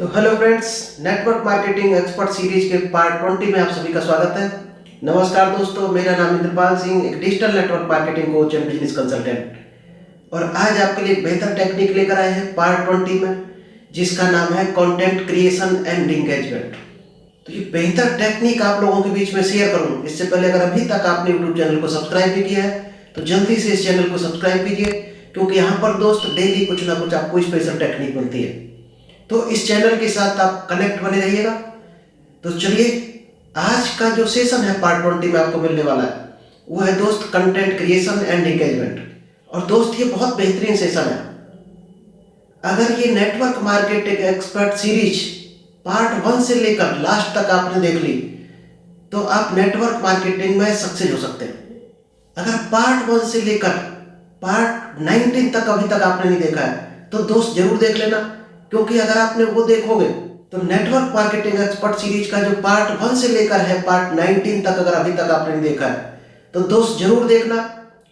तो hello friends, network marketing expert series के part 20 में आप सभी का स्वागत है। नमस्कार दोस्तों, मेरा नाम इंद्रपाल सिंह, एक digital network marketing coach and business consultant. और आज आपके लिए एक बेहतर टेक्निक लेकर आए हैं पार्ट 20 में, जिसका नाम है कंटेंट क्रिएशन एंड एंगेजमेंट। तो ये बेहतर टेक्निक आप लोगों के बीच में शेयर करूँ इससे पहले अगर अभी तक आपने यूट्यूब चैनल को सब्सक्राइब नहीं किया है तो जल्दी से इस चैनल को सब्सक्राइब कीजिए, क्योंकि यहाँ पर दोस्त डेली कुछ ना कुछ आपको स्पेशल टेक्निक मिलती है। तो इस चैनल के साथ आप कनेक्ट बने रहिएगा। तो चलिए, आज का जो सेशन है पार्ट 20 में आपको मिलने वाला है वो है दोस्त कंटेंट क्रिएशन एंड एंगेजमेंट। और दोस्त ये बहुत बेहतरीन सेशन है। अगर ये network marketing expert series part 1 से लेकर लास्ट तक आपने देख ली तो आप नेटवर्क मार्केटिंग में सक्सेस हो सकते हैं। अगर पार्ट 1 से लेकर पार्ट 19 तक अभी तक आपने नहीं देखा है तो दोस्त जरूर देख लेना, क्योंकि अगर आपने वो देखोगे तो नेटवर्क मार्केटिंग एक्सपर्ट सीरीज का जो पार्ट 1 से लेकर है पार्ट 19 तक अगर अभी तक आपने नहीं देखा है तो दोस्त जरूर देखना,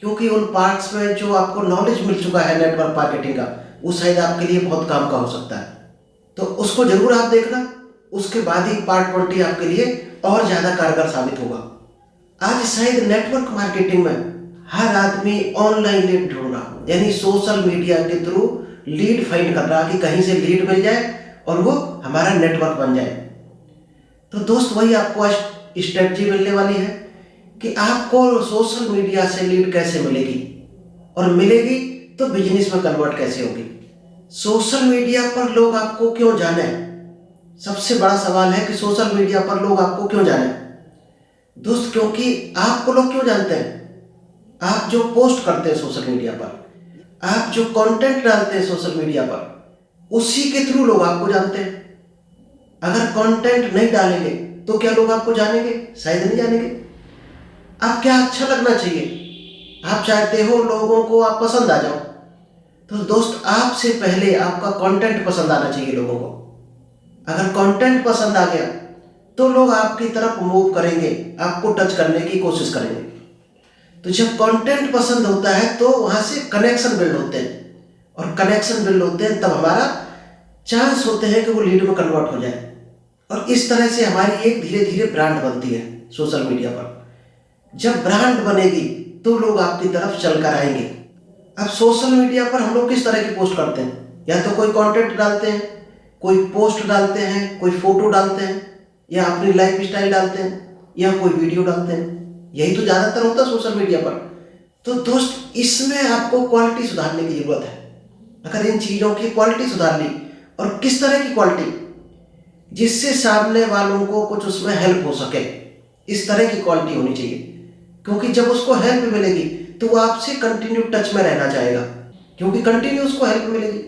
क्योंकि उन पार्ट्स में जो आपको नॉलेज मिल चुका है नेटवर्क मार्केटिंग का वो शायद आपके लिए बहुत काम का हो सकता है। तो उसको जरूर आप देखना, उसके बाद ही पार्ट 20 आपके लिए और ज़्यादा कारगर साबित होगा। आज शायद नेटवर्क मार्केटिंग में हर आदमी ऑनलाइन लीड ढूंढ रहा, यानी सोशल मीडिया के थ्रू लीड फाइंड कर रहा कि कहीं से लीड मिल जाए और वो हमारा नेटवर्क बन जाए। तो दोस्त वही आपको आज स्ट्रेटजी मिलने वाली है कि आपको सोशल मीडिया से लीड कैसे मिलेगी, और मिलेगी तो बिजनेस में कन्वर्ट कैसे होगी। सोशल मीडिया पर लोग आपको क्यों जाने, सबसे बड़ा सवाल है कि सोशल मीडिया पर लोग आपको क्यों जाने दोस्त। क्योंकि आपको लोग क्यों जानते हैं, आप जो पोस्ट करते हैं सोशल मीडिया पर, आप जो कंटेंट डालते हैं सोशल मीडिया पर, उसी के थ्रू लोग आपको जानते हैं। अगर कंटेंट नहीं डालेंगे तो क्या लोग आपको जानेंगे? शायद नहीं जानेंगे। आप क्या अच्छा लगना चाहिए, आप चाहते हो लोगों को आप पसंद आ जाओ, तो दोस्त आपसे पहले आपका कंटेंट पसंद आना चाहिए लोगों को। अगर कंटेंट पसंद आ गया तो लोग आपकी तरफ मूव करेंगे, आपको टच करने की कोशिश करेंगे। तो जब कंटेंट पसंद होता है तो वहाँ से कनेक्शन बिल्ड होते हैं, और कनेक्शन बिल्ड होते हैं तब हमारा चांस होते हैं कि वो लीड में कन्वर्ट हो जाए। और इस तरह से हमारी एक धीरे धीरे ब्रांड बनती है सोशल मीडिया पर। जब ब्रांड बनेगी तो लोग आपकी तरफ चल कर आएंगे। अब सोशल मीडिया पर हम लोग किस तरह की पोस्ट करते हैं, या तो कोई कंटेंट डालते हैं, कोई पोस्ट डालते हैं, कोई फोटो डालते हैं, या अपनी लाइफ स्टाइल डालते हैं, या कोई वीडियो डालते हैं। यही तो ज़्यादातर होता है सोशल मीडिया पर। तो दोस्त इसमें आपको क्वालिटी सुधारने की ज़रूरत है। अगर इन चीज़ों की क्वालिटी सुधार ली, और किस तरह की क्वालिटी, जिससे सामने वालों को कुछ उसमें हेल्प हो सके, इस तरह की क्वालिटी होनी चाहिए। क्योंकि जब उसको हेल्प मिलेगी तो वो आपसे कंटिन्यू टच में रहना चाहेगा, क्योंकि कंटिन्यू उसको हेल्प मिलेगी।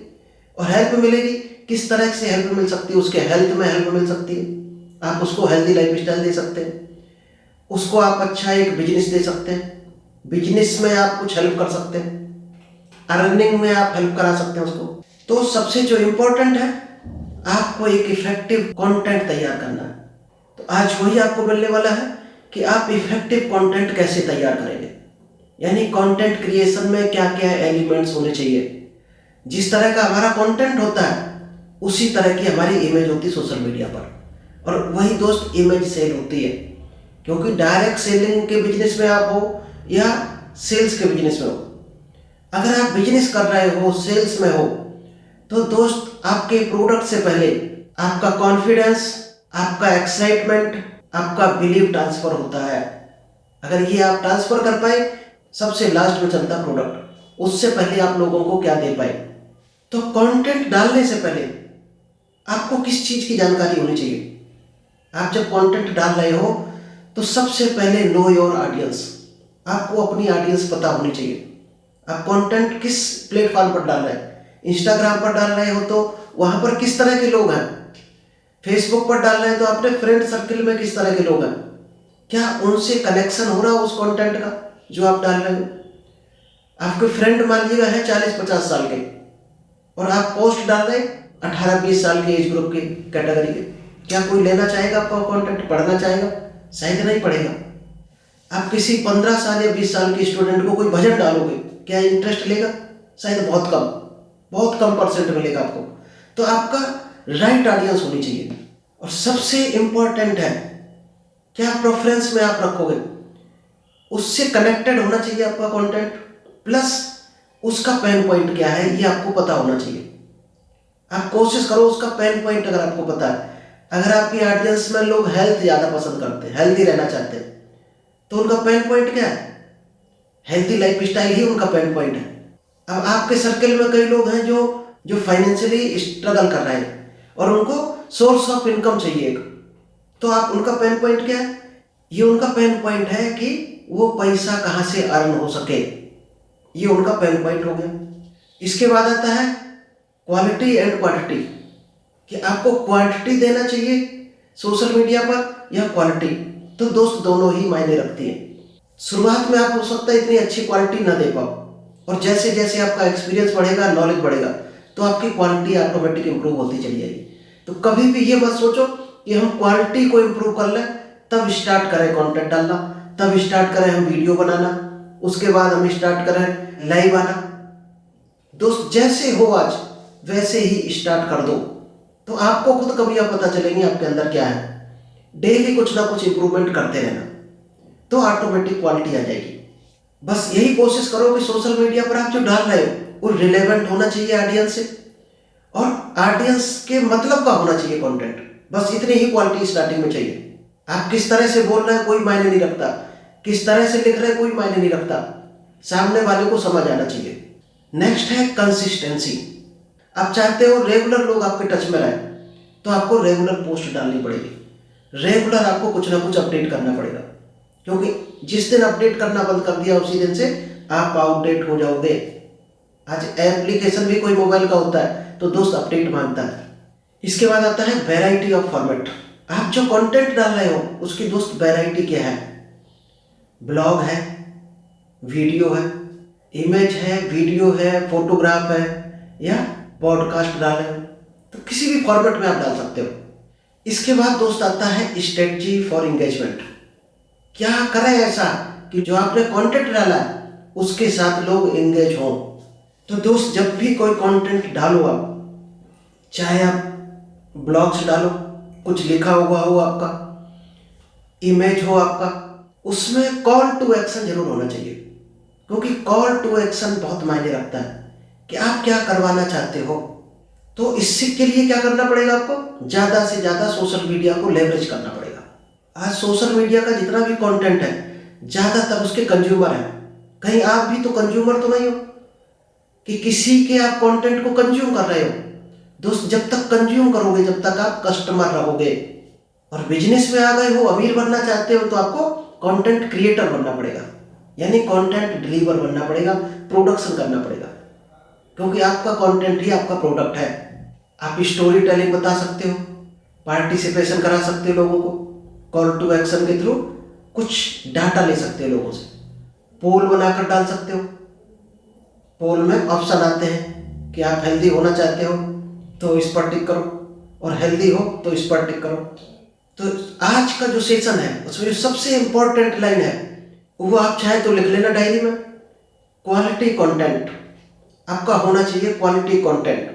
और हेल्प मिलेगी, किस तरह से हेल्प मिल सकती है, उसके हेल्थ में हेल्प मिल सकती है, आप उसको हेल्दी लाइफ स्टाइल दे सकते हैं, उसको आप अच्छा एक बिजनेस दे सकते हैं, बिजनेस में आप कुछ हेल्प कर सकते हैं, अर्निंग में आप हेल्प करा सकते हैं उसको। तो सबसे जो इम्पोर्टेंट है, आपको एक इफेक्टिव कंटेंट तैयार करना है। तो आज वही आपको मिलने वाला है कि आप इफेक्टिव कंटेंट कैसे तैयार करेंगे, यानी कंटेंट क्रिएशन में क्या क्या एलिमेंट्स होने चाहिए। जिस तरह का हमारा कंटेंट होता है उसी तरह की हमारी इमेज होती है सोशल मीडिया पर, और वही दोस्त इमेज सेल होती है। क्योंकि डायरेक्ट सेलिंग के बिजनेस में आप हो या सेल्स के बिजनेस में हो, अगर आप बिजनेस कर रहे हो, सेल्स में हो, तो दोस्त आपके प्रोडक्ट से पहले आपका कॉन्फिडेंस, आपका एक्साइटमेंट, आपका बिलीव ट्रांसफर होता है। अगर ये आप ट्रांसफर कर पाए, सबसे लास्ट में चलता प्रोडक्ट, उससे पहले आप लोगों को क्या दे पाए। तो कंटेंट डालने से पहले आपको किस चीज़ की जानकारी होनी चाहिए। आप जब कंटेंट डाल रहे हो तो सबसे पहले नो योर ऑडियंस, आपको अपनी ऑडियंस पता होनी चाहिए। आप कंटेंट किस प्लेटफॉर्म पर डाल रहे हैं, इंस्टाग्राम पर डाल रहे हो तो वहाँ पर किस तरह के लोग हैं, फेसबुक पर डाल रहे हैं तो अपने फ्रेंड सर्कल में किस तरह के लोग हैं, क्या उनसे कनेक्शन हो रहा है उस कंटेंट का जो आप डाल रहे हो। आपके फ्रेंड मान लीजिएगा है 40-50 साल के, और आप पोस्ट डाल रहे 18-20 साल के एज ग्रुप की कैटेगरी के, क्या कोई लेना चाहेगा आपका कंटेंट, पढ़ना चाहेगा? शायद नहीं पढ़ेगा। आप किसी 15 साल या 20 साल के स्टूडेंट को कोई भजन डालोगे, क्या इंटरेस्ट लेगा? शायद बहुत कम परसेंट मिलेगा आपको। तो आपका राइट ऑडियंस होनी चाहिए। और सबसे इंपॉर्टेंट है क्या प्रेफरेंस में आप रखोगे, उससे कनेक्टेड होना चाहिए आपका कंटेंट, प्लस उसका पेन पॉइंट क्या है ये आपको पता होना चाहिए। आप कोशिश करो उसका पेन पॉइंट अगर आपको पता है। अगर आपकी ऑडियंस में लोग हेल्थ ज़्यादा पसंद करते हैं, हेल्दी रहना चाहते हैं, तो उनका पेन पॉइंट क्या है, हेल्थी लाइफ स्टाइल ही उनका पेन पॉइंट है। अब आपके सर्कल में कई लोग हैं जो जो फाइनेंशियली स्ट्रगल कर रहे हैं और उनको सोर्स ऑफ इनकम चाहिए एक, तो आप उनका पेन पॉइंट क्या है, ये उनका पेन पॉइंट है कि वो पैसा कहाँ से अर्न हो सके, ये उनका पेन पॉइंट हो गया। इसके बाद आता है क्वालिटी एंड क्वांटिटी, कि आपको क्वांटिटी देना चाहिए सोशल मीडिया पर या क्वालिटी। तो दोस्त दोनों ही मायने रखती है। शुरुआत में आप हो सकता है इतनी अच्छी क्वालिटी ना दे पाओ, और जैसे जैसे आपका एक्सपीरियंस बढ़ेगा, नॉलेज बढ़ेगा, तो आपकी क्वालिटी ऑटोमेटिक इंप्रूव होती चली जाएगी। तो कभी भी ये मत सोचो कि हम क्वालिटी को इंप्रूव कर लें तब स्टार्ट करें कंटेंट डालना, तब स्टार्ट करें हम वीडियो बनाना, उसके बाद हम स्टार्ट करें लाइव आना। दोस्त जैसे हो आज वैसे ही स्टार्ट कर दो, तो आपको खुद कमियां पता चलेंगी आपके अंदर क्या है। डेली कुछ ना कुछ इंप्रूवमेंट करते रहना, तो ऑटोमेटिक क्वालिटी आ जाएगी। बस यही कोशिश करो कि सोशल मीडिया पर आप जो डाल रहे हो वो रिलेवेंट होना चाहिए ऑडियंस से, और ऑडियंस के मतलब का होना चाहिए कंटेंट। बस इतनी ही क्वालिटी स्टार्टिंग में चाहिए। आप किस तरह से बोल रहे हैं कोई मायने नहीं रखता, किस तरह से लिख रहे हैं कोई मायने नहीं रखता, सामने वाले को समझ आना चाहिए। नेक्स्ट है कंसिस्टेंसी। आप चाहते हो रेगुलर लोग आपके टच में रहे, तो आपको रेगुलर पोस्ट डालनी पड़ेगी, रेगुलर आपको कुछ ना कुछ अपडेट करना पड़ेगा, क्योंकि जिस दिन अपडेट करना बंद कर दिया उसी दिन से आप आउटडेट हो जाओगे। आज एप्लीकेशन भी कोई मोबाइल का होता है तो दोस्त अपडेट मांगता है। इसके बाद आता है वैरायटी ऑफ फॉर्मेट। आप जो कंटेंट डाल रहे हो उसकी दोस्त वैरायटी क्या है, ब्लॉग है, वीडियो है, इमेज है, वीडियो है, फोटोग्राफ है, या पॉडकास्ट डाल रहे हो, तो किसी भी फॉर्मेट में आप डाल सकते हो। इसके बाद दोस्त आता है स्ट्रेटजी फॉर एंगेजमेंट। क्या करें ऐसा कि जो आपने कंटेंट डाला है उसके साथ लोग एंगेज हों। तो दोस्त जब भी कोई कंटेंट डालो आप, चाहे आप ब्लॉग्स डालो, कुछ लिखा हुआ हो आपका, इमेज हो आपका, उसमें कॉल टू एक्शन जरूर होना चाहिए, क्योंकि कॉल टू एक्शन बहुत मायने रखता है कि आप क्या करवाना चाहते हो। तो इससे के लिए क्या करना पड़ेगा, आपको ज़्यादा से ज़्यादा सोशल मीडिया को लेवरेज करना पड़ेगा। आज सोशल मीडिया का जितना भी कंटेंट है ज़्यादातर उसके कंज्यूमर हैं। कहीं आप भी तो कंज्यूमर तो नहीं हो कि किसी के आप कंटेंट को कंज्यूम कर रहे हो। दोस्त जब तक कंज्यूम करोगे जब तक आप कस्टमर रहोगे। और बिजनेस में आ गए हो, अमीर बनना चाहते हो, तो आपको कंटेंट क्रिएटर बनना पड़ेगा, यानी कंटेंट डिलीवर बनना पड़ेगा, प्रोडक्शन करना पड़ेगा, क्योंकि आपका कंटेंट ही आपका प्रोडक्ट है। आप स्टोरी टेलिंग बता सकते हो, पार्टिसिपेशन करा सकते हो लोगों को, कॉल टू एक्शन के थ्रू कुछ डाटा ले सकते हो लोगों से, पोल बनाकर डाल सकते हो। पोल में ऑप्शन आते हैं कि आप हेल्दी होना चाहते हो तो इस पर टिक करो, और हेल्दी हो तो इस पर टिक करो। तो आज का जो सेशन है उसमें जो सबसे इंपॉर्टेंट लाइन है वो आप चाहे तो लिख लेना डायरी में, क्वालिटी कंटेंट आपका होना चाहिए, quality content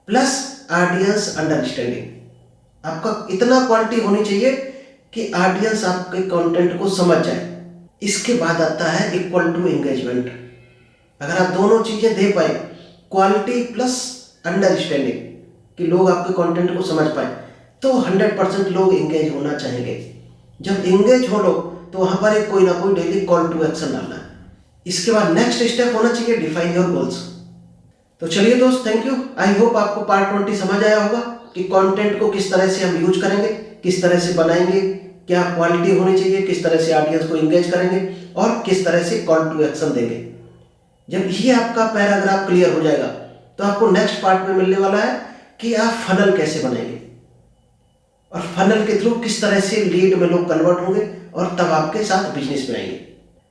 plus audience understanding. आपका इतना क्वालिटी होनी चाहिए कि ऑडियंस आपके कंटेंट को समझ जाए। इसके बाद आता है इक्वल टू एंगेजमेंट। अगर आप दोनों चीज़ें दे पाए, क्वालिटी प्लस अंडरस्टैंडिंग, कि लोग आपके कंटेंट को समझ पाए, तो 100% लोग एंगेज होना चाहेंगे। जब एंगेज हो लोग तो वहाँ पर एक कोई ना कोई डेली कॉल टू एक्शन डालना है। इसके बाद नेक्स्ट स्टेप होना चाहिए डिफाइन योर गोल्स। तो चलिए दोस्त, थैंक यू। आई होप आपको पार्ट 20 समझ आया होगा कि कंटेंट को किस तरह से हम यूज करेंगे, किस तरह से बनाएंगे, क्या क्वालिटी होनी चाहिए, किस तरह से ऑडियंस को एंगेज करेंगे, और किस तरह से कॉल टू एक्शन देंगे। जब ये आपका पैराग्राफ क्लियर हो जाएगा तो आपको नेक्स्ट पार्ट में मिलने वाला है कि आप फनल कैसे बनाएंगे, और फनल के थ्रू किस तरह से लीड में लोग कन्वर्ट होंगे और तब आपके साथ बिजनेस में आएंगे।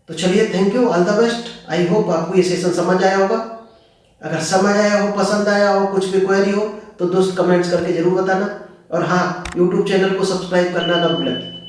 तो चलिए, thank you, all the best. I hope आपको ये सेशन समझ आया होगा। अगर समझ आया हो, पसंद आया हो, कुछ भी क्वेरी हो तो दोस्त कमेंट्स करके जरूर बताना। और हाँ, यूट्यूब चैनल को सब्सक्राइब करना ना भूलें।